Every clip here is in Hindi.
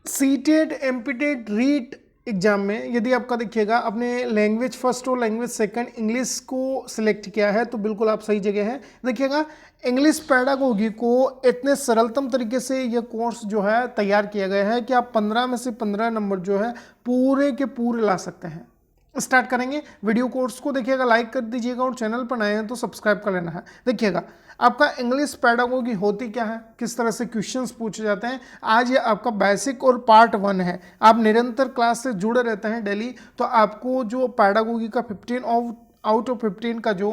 सीटेड एमपीटेड रीट एग्जाम में यदि आपका देखिएगा अपने लैंग्वेज फर्स्ट और लैंग्वेज सेकंड इंग्लिश को सिलेक्ट किया है तो बिल्कुल आप सही जगह है। देखिएगा इंग्लिश पैडागोगी को इतने सरलतम तरीके से यह कोर्स जो है तैयार किया गया है कि आप 15 में से 15 नंबर जो है पूरे के पूरे ला सकते हैं। स्टार्ट करेंगे। वीडियो कोर्स को देखिएगा, लाइक कर दीजिएगा और चैनल पर नए हैं तो सब्सक्राइब कर लेना है। देखिएगा आपका इंग्लिश पैडागोगी होती क्या है, किस तरह से क्वेश्चंस पूछे जाते हैं, आज ये आपका बेसिक और पार्ट 1 है। आप निरंतर क्लास से जुड़े रहते हैं डेली तो आपको जो पैडागोगी का 15 आउट ऑफ 15 का जो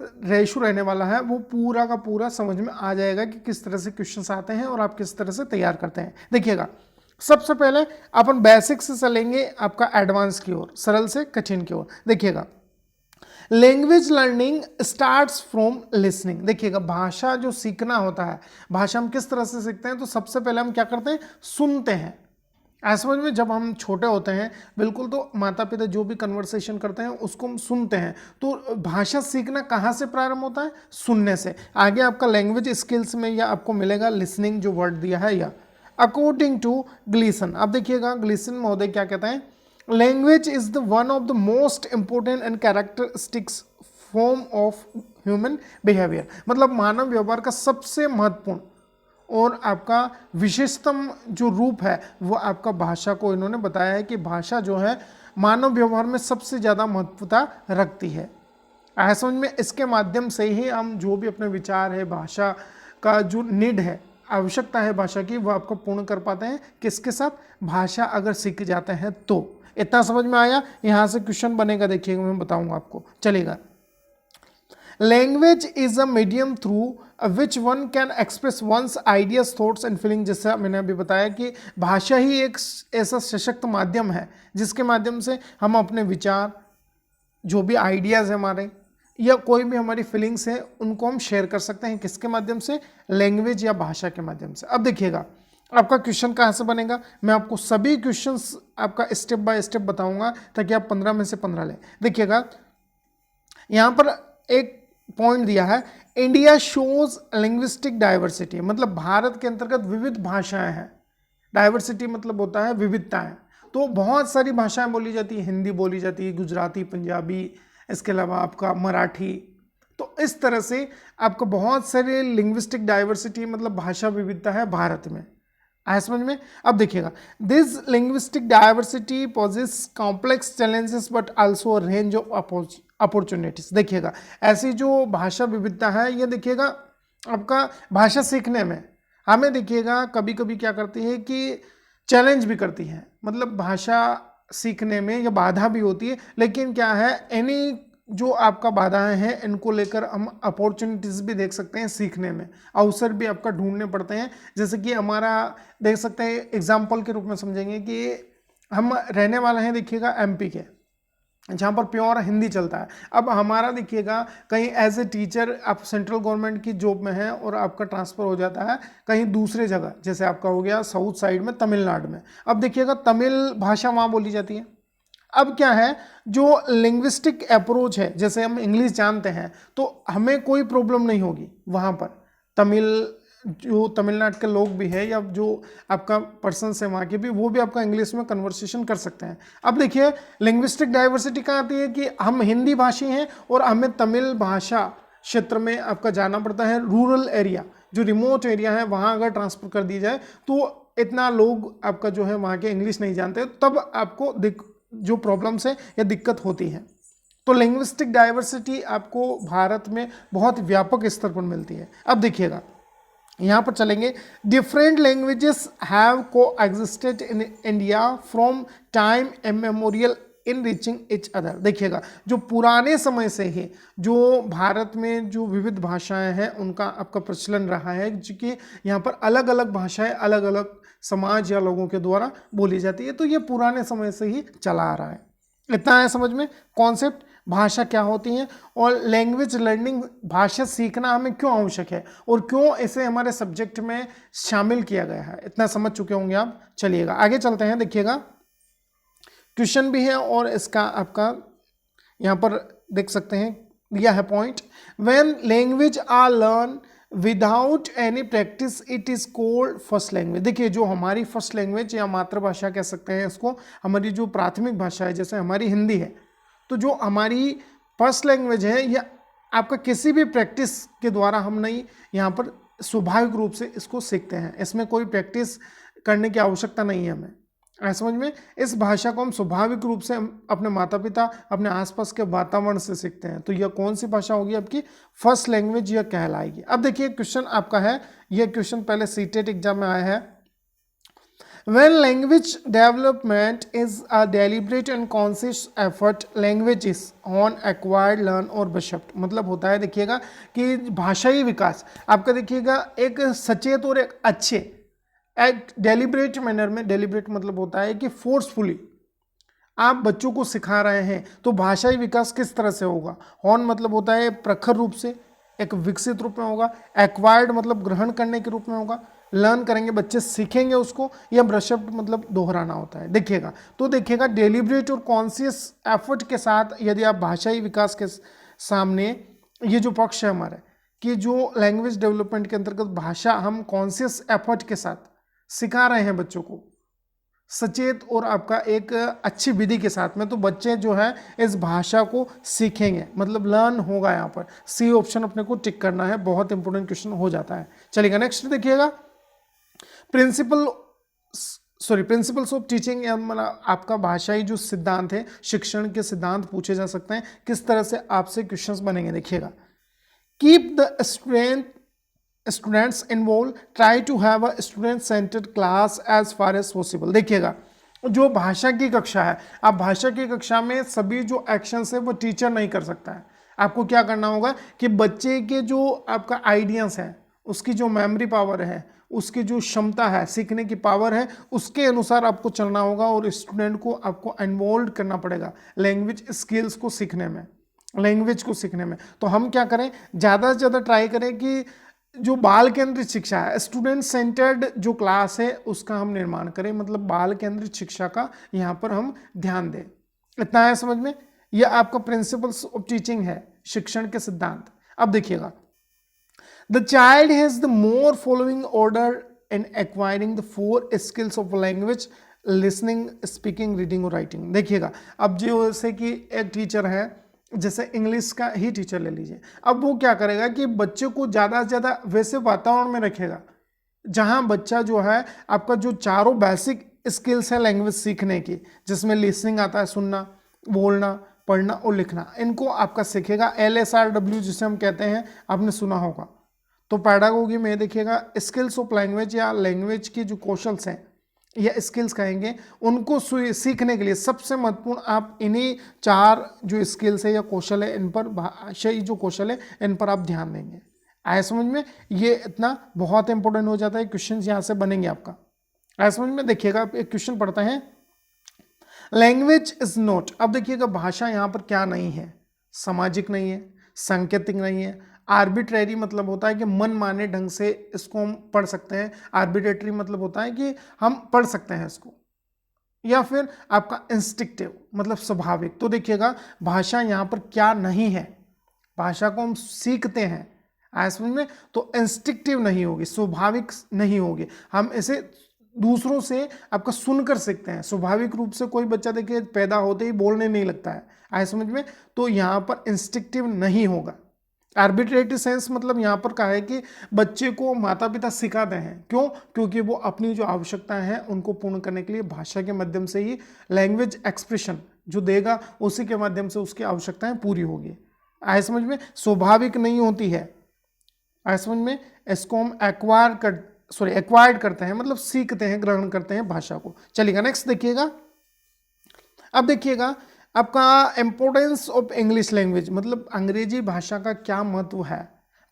रेशो रहने वाला है वो पूरा का पूरा समझ में आ जाएगा कि किस तरह से क्वेश्चंस आते हैं और आप किस तरह से तैयार करते हैं। देखिएगा सबसे पहले अपन बेसिक से चलेंगे आपका एडवांस की ओर, सरल से कठिन की ओर। देखिएगा language learning starts from listening. देखिएगा भाषा जो सीखना होता है, भाषा हम किस तरह से सीखते हैं तो सबसे पहले हम क्या करते हैं, सुनते हैं। ऐसा समझ में जब हम छोटे होते हैं बिल्कुल तो माता पिता जो भी कन्वर्सेशन करते हैं उसको हम सुनते हैं। तो भाषा सीखना कहाँ से प्रारंभ होता है, सुनने से। आगे आपका लैंग्वेज स्किल्स में या आपको मिलेगा लिसनिंग जो वर्ड दिया है या अकॉर्डिंग टू ग्लीसन। अब देखिएगा ग्लीसन महोदय क्या कहते हैं, language is the one of the most important and characteristics form of human behaviour. मतलब मानव व्यवहार का सबसे महत्वपूर्ण और आपका विशेषतम जो रूप है वो आपका भाषा को इन्होंने बताया है कि भाषा जो है मानव व्यवहार में सबसे ज़्यादा महत्वता रखती है। ऐसा समझ में इसके माध्यम से ही हम जो भी अपने विचार है, भाषा का जो नीड है, आवश्यकता है भाषा की, वो आपको पूर्ण कर पाते हैं। किसके साथ, भाषा अगर सीख जाते हैं तो। इतना समझ में आया। यहाँ से क्वेश्चन बनेगा, देखिएगा मैं बताऊंगा आपको, चलेगा। Language is a medium through which one can express once ideas thoughts and feeling. जैसा मैंने अभी बताया कि भाषा ही एक ऐसा सशक्त माध्यम है जिसके माध्यम से हम अपने विचार, जो भी आइडियाज़ है हमारे या कोई भी हमारी फीलिंग्स है उनको हम शेयर कर सकते हैं। किसके माध्यम से, लैंग्वेज या भाषा के माध्यम से। अब देखिएगा आपका क्वेश्चन कहाँ से बनेगा, मैं आपको सभी क्वेश्चंस आपका स्टेप बाय स्टेप बताऊंगा ताकि आप 15 में से 15 लें। देखिएगा यहाँ पर एक पॉइंट दिया है, इंडिया शोज लिंग्विस्टिक डाइवर्सिटी। मतलब भारत के अंतर्गत विविध भाषाएं हैं। डाइवर्सिटी मतलब होता है विविधताएं। तो बहुत सारी भाषाएं बोली जाती है, हिंदी बोली जाती है, गुजराती, पंजाबी, इसके अलावा आपका मराठी। तो इस तरह से आपको बहुत सारे लिंग्विस्टिक डाइवर्सिटी मतलब भाषा विविधता है भारत में। आया समझ में। अब देखिएगा this linguistic diversity poses complex challenges but also range of opportunities. देखिएगा ऐसी जो भाषा विविधता है ये देखिएगा आपका भाषा सीखने में हमें देखिएगा कभी कभी क्या करती है कि चैलेंज भी करती है। मतलब भाषा सीखने में यह बाधा भी होती है, लेकिन क्या है, एनी जो आपका बाधाएं हैं इनको लेकर हम अपॉर्चुनिटीज़ भी देख सकते हैं, सीखने में अवसर भी आपका ढूंढने पड़ते हैं। जैसे कि हमारा देख सकते हैं, एग्जाम्पल के रूप में समझेंगे कि हम रहने वाले हैं देखिएगा एमपी के, जहाँ पर प्योर हिंदी चलता है। अब हमारा देखिएगा कहीं एज ए टीचर आप सेंट्रल गवर्नमेंट की जॉब में हैं और आपका ट्रांसफ़र हो जाता है कहीं दूसरे जगह, जैसे आपका हो गया साउथ साइड में, तमिलनाडु में। अब देखिएगा तमिल भाषा वहाँ बोली जाती है। अब क्या है, जो लिंग्विस्टिक अप्रोच है, जैसे हम इंग्लिश जानते हैं तो हमें कोई प्रॉब्लम नहीं होगी वहाँ पर। तमिल जो तमिलनाडु के लोग भी है या जो आपका पर्सन है वहाँ के भी, वो भी आपका इंग्लिश में कन्वर्सेशन कर सकते हैं। अब देखिए लिंग्विस्टिक डाइवर्सिटी कहाँ आती है कि हम हिंदी भाषी हैं और हमें तमिल भाषा क्षेत्र में आपका जाना पड़ता है। रूरल एरिया, जो रिमोट एरिया है, वहाँ अगर ट्रांसफर कर दी जाए तो इतना लोग आपका जो है वहाँ के इंग्लिश नहीं जानते, तब आपको जो प्रॉब्लम्स है या दिक्कत होती है। तो लिंग्विस्टिक डाइवर्सिटी आपको भारत में बहुत व्यापक स्तर पर मिलती है। अब देखिएगा यहाँ पर चलेंगे, डिफरेंट लैंग्वेजेस हैव को existed in India from time immemorial in reaching each other. देखिएगा जो पुराने समय से ही जो भारत में जो विविध भाषाएं हैं उनका आपका प्रचलन रहा है, क्योंकि यहाँ पर अलग अलग भाषाएं अलग अलग समाज या लोगों के द्वारा बोली जाती है। तो ये पुराने समय से ही चला आ रहा है। इतना है समझ में कॉन्सेप्ट, भाषा क्या होती है और लैंग्वेज लर्निंग, भाषा सीखना हमें क्यों आवश्यक है और क्यों इसे हमारे सब्जेक्ट में शामिल किया गया है, इतना समझ चुके होंगे आप। चलिएगा आगे चलते हैं। देखिएगा क्वेश्चन भी है और इसका आपका यहाँ पर देख सकते हैं दिया है point. When language are learn without any practice it is cold first language. देखिए जो हमारी फर्स्ट लैंग्वेज या मातृभाषा कह सकते हैं इसको, हमारी जो प्राथमिक भाषा है जैसे हमारी हिंदी है, तो जो हमारी फर्स्ट लैंग्वेज है यह आपका किसी भी प्रैक्टिस के द्वारा हम नहीं यहाँ पर स्वाभाविक रूप से इसको सीखते हैं, इसमें कोई प्रैक्टिस करने की आवश्यकता नहीं है हमें। समझ में, इस भाषा को हम स्वाभाविक रूप से हम अपने माता पिता, अपने आसपास के वातावरण से सीखते हैं। तो यह कौन सी भाषा होगी आपकी फर्स्ट लैंग्वेज, यह कहलाएगी। अब देखिए क्वेश्चन आपका है, यह क्वेश्चन पहले सीटेट एग्जाम में आया है। When language development is a deliberate and conscious effort, language is on acquired, learn और bishop। मतलब होता है देखिएगा कि भाषाई विकास आपका देखिएगा एक सचेत और एक अच्छे एक डेलिब्रेट मैनर में, डेलिब्रेट मतलब होता है कि फोर्सफुली आप बच्चों को सिखा रहे हैं। तो भाषाई विकास किस तरह से होगा? हॉर्न मतलब होता है प्रखर रूप से, एक विकसित रूप में होगा। एक्वायर्ड मतलब ग्रहण करने के रूप में होगा। लर्न करेंगे बच्चे, सीखेंगे उसको। या ब्रशअप मतलब दोहराना होता है। देखिएगा तो देखिएगा डेलिब्रेट और कॉन्शियस एफर्ट के साथ यदि आप भाषाई विकास के सामने ये जो पक्ष है हमारे कि जो लैंग्वेज डेवलपमेंट के अंतर्गत भाषा हम कॉन्शियस एफर्ट के साथ सिखा रहे हैं बच्चों को, सचेत और आपका एक अच्छी विधि के साथ में, तो बच्चे जो है इस भाषा को सीखेंगे, मतलब लर्न होगा। यहाँ पर सी ऑप्शन अपने को टिक करना है, बहुत इंपॉर्टेंट क्वेश्चन हो जाता है। चलिएगा नेक्स्ट देखिएगा, प्रिंसिपल्स ऑफ टीचिंग, मतलब आपका भाषाई जो सिद्धांत है, शिक्षण के सिद्धांत पूछे जा सकते हैं। किस तरह से आपसे क्वेश्चंस बनेंगे देखिएगा। Keep the students involve, try to have a student centred class as far as possible. देखिएगा जो भाषा की कक्षा है, आप भाषा की कक्षा में सभी जो एक्शंस है वो टीचर नहीं कर सकता है। आपको क्या करना होगा कि बच्चे के जो आपका आइडियाज हैं, उसकी जो मेमोरी पावर है, उसकी जो क्षमता है, सीखने की पावर है, उसके अनुसार आपको चलना होगा और स्टूडेंट को आपको इन्वॉल्व करना पड़ेगा लैंग्वेज स्किल्स को सीखने में, लैंग्वेज को सीखने में। तो हम क्या करें, ज़्यादा से ज़्यादा ट्राई करें कि जो बाल केंद्रित शिक्षा है, स्टूडेंट सेंटर्ड जो क्लास है उसका हम निर्माण करें, मतलब बाल केंद्रित शिक्षा का यहाँ पर हम ध्यान दें। इतना है समझ में, यह आपका प्रिंसिपल्स ऑफ टीचिंग है, शिक्षण के सिद्धांत। अब देखिएगा, the child has the more following order in acquiring the 4 skills of language, listening, speaking, reading और राइटिंग। देखिएगा अब जैसे कि एक टीचर है, जैसे इंग्लिश का ही टीचर ले लीजिए, अब वो क्या करेगा कि बच्चे को ज़्यादा से ज़्यादा वैसे वातावरण में रखेगा जहाँ बच्चा जो है आपका जो चारों बेसिक स्किल्स है लैंग्वेज सीखने की, जिसमें लिसनिंग आता है, सुनना, बोलना, पढ़ना और लिखना, इनको आपका सीखेगा। LSRW जिसे हम कहते हैं, आपने सुना होगा। तो पैडागोगी में देखिएगा स्किल्स ऑफ लैंग्वेज या लैंग्वेज की जो कौशल्स हैं या स्किल्स कहेंगे, उनको सीखने के लिए सबसे महत्वपूर्ण आप इन्हीं 4 जो स्किल्स है या कौशल है, इन पर भाषाई जो कौशल है इन पर आप ध्यान देंगे। आया समझ में, ये इतना बहुत इंपॉर्टेंट हो जाता है, क्वेश्चन यहाँ से बनेंगे आपका। आया समझ में, देखिएगा एक क्वेश्चन पढ़ते हैं, लैंग्वेज इज नॉट। अब देखिएगा भाषा यहाँ पर क्या नहीं है, सामाजिक नहीं है, सांकेतिक नहीं है, आर्बिट्रेरी मतलब होता है कि मन माने ढंग से इसको हम पढ़ सकते हैं, आर्बिट्रेटरी मतलब होता है कि हम पढ़ सकते हैं इसको, या फिर आपका इंस्टिक्टिव मतलब स्वाभाविक। तो देखिएगा भाषा यहाँ पर क्या नहीं है, भाषा को हम सीखते हैं, आया समझ में, तो इंस्टिक्टिव नहीं होगी, स्वाभाविक नहीं होगी। हम इसे दूसरों से आपका सुनकर सीखते हैं। स्वाभाविक रूप से कोई बच्चा देखिए पैदा होते ही बोलने नहीं लगता है, आया समझ में, तो यहाँ पर इंस्टिक्टिव नहीं होगा। आर्बिट्रेटरी सेंस मतलब यहाँ पर कहा है कि बच्चे को माता पिता सिखाते हैं, क्यों? क्योंकि वो अपनी जो आवश्यकताएं हैं उनको पूर्ण करने के लिए भाषा के माध्यम से ही लैंग्वेज एक्सप्रेशन जो देगा, उसी के माध्यम से उसकी आवश्यकताएं पूरी होगी। आए समझ में, स्वाभाविक नहीं होती है। आए समझ में, इसको हम एक्वायर्ड करते हैं, मतलब सीखते हैं, ग्रहण करते हैं भाषा को। चलिएगा नेक्स्ट देखिएगा, अब देखिएगा आपका इंपॉर्टेंस ऑफ इंग्लिश लैंग्वेज, मतलब अंग्रेजी भाषा का क्या महत्व है।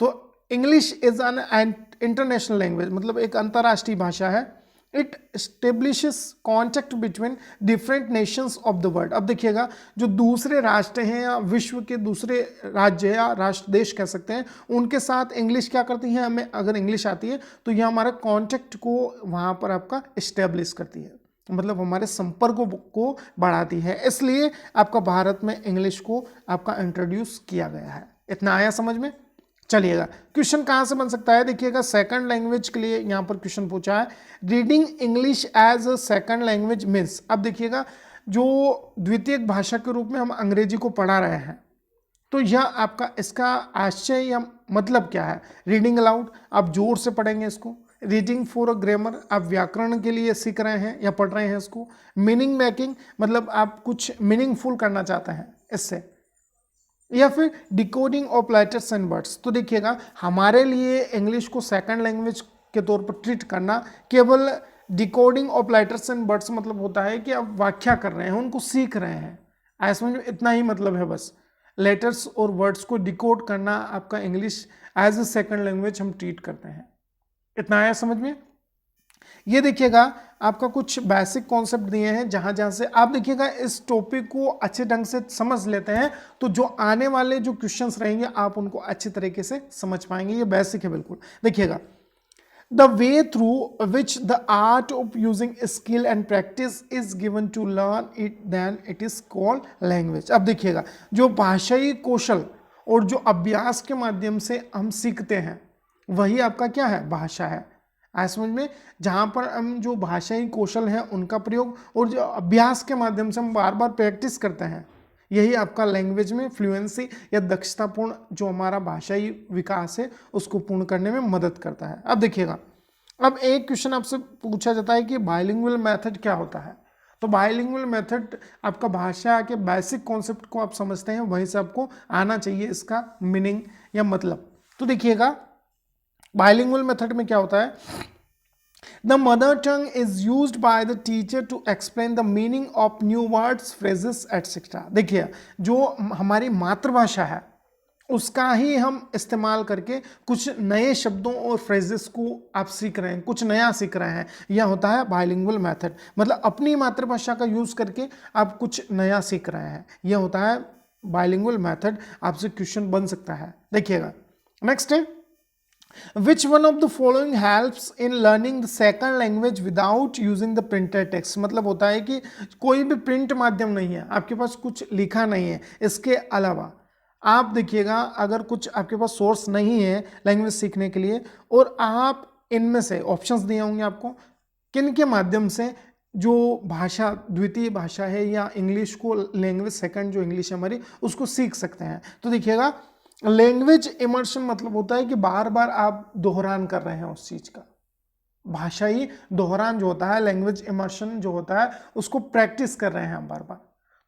तो English is an international language, मतलब एक अंतर्राष्ट्रीय भाषा है। It establishes contact between different Nations of the world. अब देखिएगा जो दूसरे राष्ट्र हैं या विश्व के दूसरे राज्य या राष्ट्र देश कह सकते हैं, उनके साथ इंग्लिश क्या करती है, हमें अगर इंग्लिश आती है तो यह हमारा कॉन्टैक्ट को वहाँ पर आपका इस्टेब्लिश करती है, मतलब हमारे संपर्क को बढ़ाती है। इसलिए आपका भारत में इंग्लिश को आपका इंट्रोड्यूस किया गया है। इतना आया समझ में। चलिएगा, क्वेश्चन कहाँ से बन सकता है, देखिएगा सेकंड लैंग्वेज के लिए यहाँ पर क्वेश्चन पूछा है, reading English as a second language means. अब देखिएगा जो द्वितीय भाषा के रूप में हम अंग्रेजी को पढ़ा रहे हैं, तो यह आपका इसका आशय या मतलब क्या है। रीडिंग अलाउड, आप जोर से पढ़ेंगे इसको। रीडिंग फॉर अ ग्रामर, आप व्याकरण के लिए सीख रहे हैं या पढ़ रहे हैं इसको। मीनिंग मेकिंग, मतलब आप कुछ मीनिंगफुल करना चाहते हैं इससे। या फिर decoding of letters and words. तो देखिएगा हमारे लिए इंग्लिश को सेकंड लैंग्वेज के तौर पर ट्रीट करना, केवल decoding of letters and words मतलब होता है कि आप व्याख्या कर रहे हैं, उनको सीख रहे हैं, ऐसा समझ में, इतना ही मतलब है बस। लेटर्स और वर्ड्स को डिकोड करना आपका English as a second language हम ट्रीट करते हैं, इतना आया समझ में। ये देखिएगा आपका कुछ बेसिक कॉन्सेप्ट दिए हैं, जहां जहां से आप देखिएगा इस टॉपिक को अच्छे ढंग से समझ लेते हैं तो जो आने वाले जो क्वेश्चंस रहेंगे आप उनको अच्छे तरीके से समझ पाएंगे। ये बेसिक है बिल्कुल। देखिएगा the way through which the art of using skill and practice is given to learn it then it is called language. अब देखिएगा जो भाषाई कौशल और जो अभ्यास के माध्यम से हम सीखते हैं वही आपका क्या है, भाषा है। आज समझ में, जहाँ पर हम जो भाषाई कौशल है उनका प्रयोग और जो अभ्यास के माध्यम से हम बार बार प्रैक्टिस करते हैं, यही आपका लैंग्वेज में फ्लुएंसी या दक्षतापूर्ण जो हमारा भाषाई विकास है उसको पूर्ण करने में मदद करता है। अब देखिएगा, अब एक क्वेश्चन आपसे पूछा जाता है कि बाइलिंगुअल मेथड क्या होता है। तो बाइलिंगुअल मेथड आपका भाषा के बेसिक कॉन्सेप्ट को आप समझते हैं, वहीं से आपको आना चाहिए इसका मीनिंग या मतलब। तो देखिएगा बाइलिंगुअल मेथड में क्या होता है, the mother tongue is used by the teacher to explain the meaning of new words, phrases etcetera. देखिए जो हमारी मातृभाषा है उसका ही हम इस्तेमाल करके कुछ नए शब्दों और फ्रेजेस को आप सीख रहे हैं, कुछ नया सीख रहे हैं, यह होता है बाइलिंगुअल मेथड। मतलब अपनी मातृभाषा का यूज करके आप कुछ नया सीख रहे हैं, यह होता है बाइलिंगुअल मेथड। आपसे क्वेश्चन बन सकता है। देखिएगा नेक्स्ट है, Which one of the following helps in learning the second language without using the printed text। मतलब होता है कि कोई भी प्रिंट माध्यम नहीं है, आपके पास कुछ लिखा नहीं है, इसके अलावा आप देखिएगा अगर कुछ आपके पास सोर्स नहीं है लैंग्वेज सीखने के लिए, और आप इनमें से ऑप्शंस दिए होंगे आपको किन के माध्यम से जो भाषा द्वितीय भाषा है या इंग्लिश को लैंग्वेज सेकंड जो इंग्लिश है हमारी उसको सीख सकते हैं। तो देखिएगा लैंग्वेज इमर्शन मतलब होता है कि बार बार आप दोहरान कर रहे हैं उस चीज का। भाषाई दोहरान जो होता है, लैंग्वेज इमर्शन जो होता है, उसको प्रैक्टिस कर रहे हैं हम बार बार।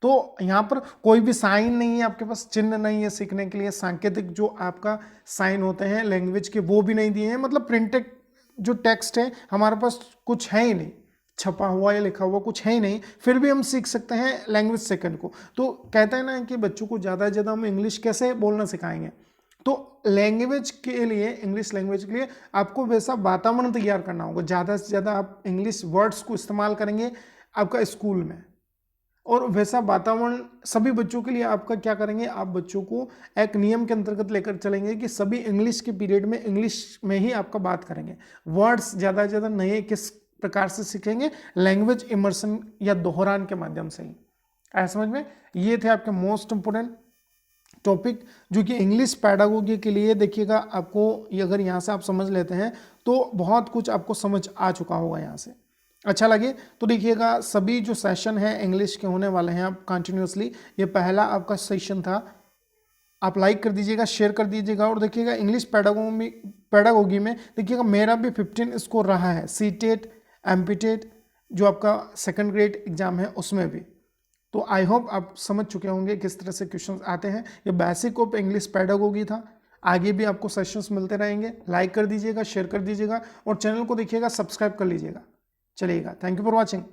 तो यहाँ पर कोई भी साइन नहीं है आपके पास, चिन्ह नहीं है सीखने के लिए, सांकेतिक जो आपका साइन होते हैं लैंग्वेज के वो भी नहीं दिए हैं। मतलब प्रिंटेड जो टेक्स्ट है हमारे पास कुछ है ही नहीं, छपा हुआ या लिखा हुआ कुछ है ही नहीं, फिर भी हम सीख सकते हैं लैंग्वेज सेकंड को। तो कहते हैं ना कि बच्चों को ज़्यादा से ज़्यादा हम इंग्लिश कैसे बोलना सिखाएंगे, तो लैंग्वेज के लिए, इंग्लिश लैंग्वेज के लिए आपको वैसा वातावरण तैयार करना होगा। ज़्यादा से ज़्यादा आप इंग्लिश वर्ड्स को इस्तेमाल करेंगे आपका स्कूल में, और वैसा वातावरण सभी बच्चों के लिए आपका क्या करेंगे, आप बच्चों को एक नियम के अंतर्गत लेकर चलेंगे कि सभी इंग्लिश के पीरियड में इंग्लिश में ही आपका बात करेंगे। वर्ड्स ज़्यादा से ज़्यादा नए किस प्रकार से सीखेंगे, लैंग्वेज इमर्सन या दोहरान के माध्यम से ही। ऐसा समझ में, ये थे आपके मोस्ट इंपोर्टेंट टॉपिक जो कि इंग्लिश पैडागोगी के लिए। देखिएगा आपको अगर यहाँ से आप समझ लेते हैं तो बहुत कुछ आपको समझ आ चुका होगा। यहाँ से अच्छा लगे तो देखिएगा सभी जो सेशन है इंग्लिश के होने वाले हैं आप कंटिन्यूसली। ये पहला आपका सेशन था, आप लाइक कर दीजिएगा, शेयर कर दीजिएगा। और देखिएगा इंग्लिश पैडागोगी में देखिएगा मेरा भी 15 स्कोर रहा है, सीटेट एमपीटेट जो आपका सेकंड ग्रेड एग्जाम है उसमें भी। तो आई होप आप समझ चुके होंगे किस तरह से क्वेश्चंस आते हैं। ये बेसिक ऑफ इंग्लिश पैडागोगी था, आगे भी आपको सेशंस मिलते रहेंगे। लाइक कर दीजिएगा, शेयर कर दीजिएगा और चैनल को देखिएगा सब्सक्राइब कर लीजिएगा। चलिएगा, थैंक यू फॉर वॉचिंग।